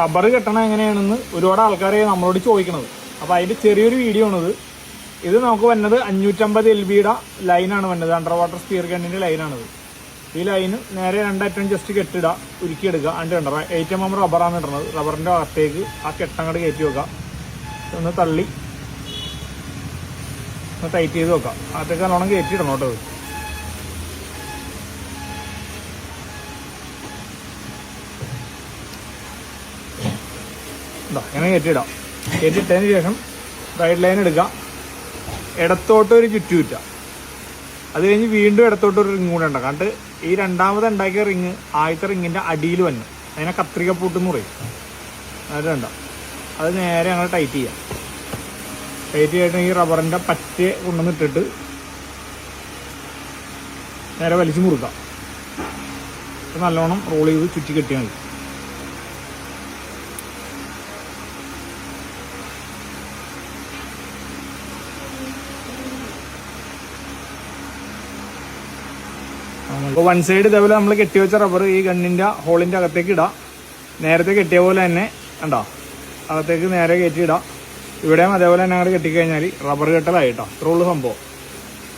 Rubber കെട്ടണം എങ്ങനെയാണെന്ന് ഒരുപാട് ആൾക്കാരെ നമ്മളോട് ചോദിക്കണത്. അപ്പോൾ അതിൻ്റെ ചെറിയൊരു വീഡിയോ ആണിത്. ഇത് നമുക്ക് വന്നത് 550 LBയുടെ ലൈനാണ് വന്നത്. അണ്ടർ വാട്ടർ സ്പിയർ ഗണ്ണിൻ്റെ ലൈനാണിത്. ഈ ലൈന് നേരെ രണ്ടറ്റം ജസ്റ്റ് കെട്ടിടുക, ഉരുക്കിയെടുക്കുക. അതിൻ്റെ കണ്ടറ 8 mm റബ്ബറാണ് ഇടുന്നത്. റബ്ബറിൻ്റെ അകത്തേക്ക് ആ കെട്ടങ്ങോട്ട് കയറ്റി വെക്കുക. ഒന്ന് തള്ളി ഒന്ന് ടൈറ്റ് ചെയ്ത് വെക്കാം. അകത്തേക്ക് നല്ലോണം കയറ്റിയിടണം കേട്ടോ. ഇങ്ങനെ കയറ്റിയിടാം. കയറ്റിയിട്ടതിന് ശേഷം റൈഡ് ലൈൻ എടുക്കുക. ഇടത്തോട്ടൊരു ചുറ്റുചുറ്റുക. അത് കഴിഞ്ഞ് വീണ്ടും ഇടത്തോട്ടൊരു റിങ് കൂടെ ഉണ്ടാക്കാം. കണ്ട് ഈ രണ്ടാമത് ഉണ്ടാക്കിയ റിങ് ആദ്യത്തെ റിങ്ങിൻ്റെ അടിയിൽ വന്നു. അതിനെ കത്രിക പൂട്ടെന്ന് പറയും. അത് കണ്ട അത് നേരെ ഞങ്ങൾ ടൈറ്റ് ചെയ്യാം. ടൈറ്റ് ചെയ്തിട്ട് ഈ റബ്ബറിൻ്റെ പറ്റ കൊണ്ടുവന്നിട്ടിട്ട് നേരെ വലിച്ചു മുറുക്കാം. നല്ലോണം റോൾ ചെയ്ത് ചുറ്റി കെട്ടിയാൽ മതി. അപ്പോൾ വൺ സൈഡ് ഇതേപോലെ നമ്മൾ കെട്ടിവെച്ച റബ്ബർ ഈ ഗണ്ണിൻ്റെ ഹോളിൻ്റെ അകത്തേക്ക് ഇടാം. നേരത്തെ കെട്ടിയ പോലെ തന്നെ കണ്ടോ, അകത്തേക്ക് നേരെ കയറ്റി ഇടാം. ഇവിടെയും അതേപോലെ തന്നെ അങ്ങോട്ട് കെട്ടിക്കഴിഞ്ഞാൽ റബ്ബർ കെട്ടലായിട്ടോ. ഇത്രേ ഉള്ളൂ സംഭവം.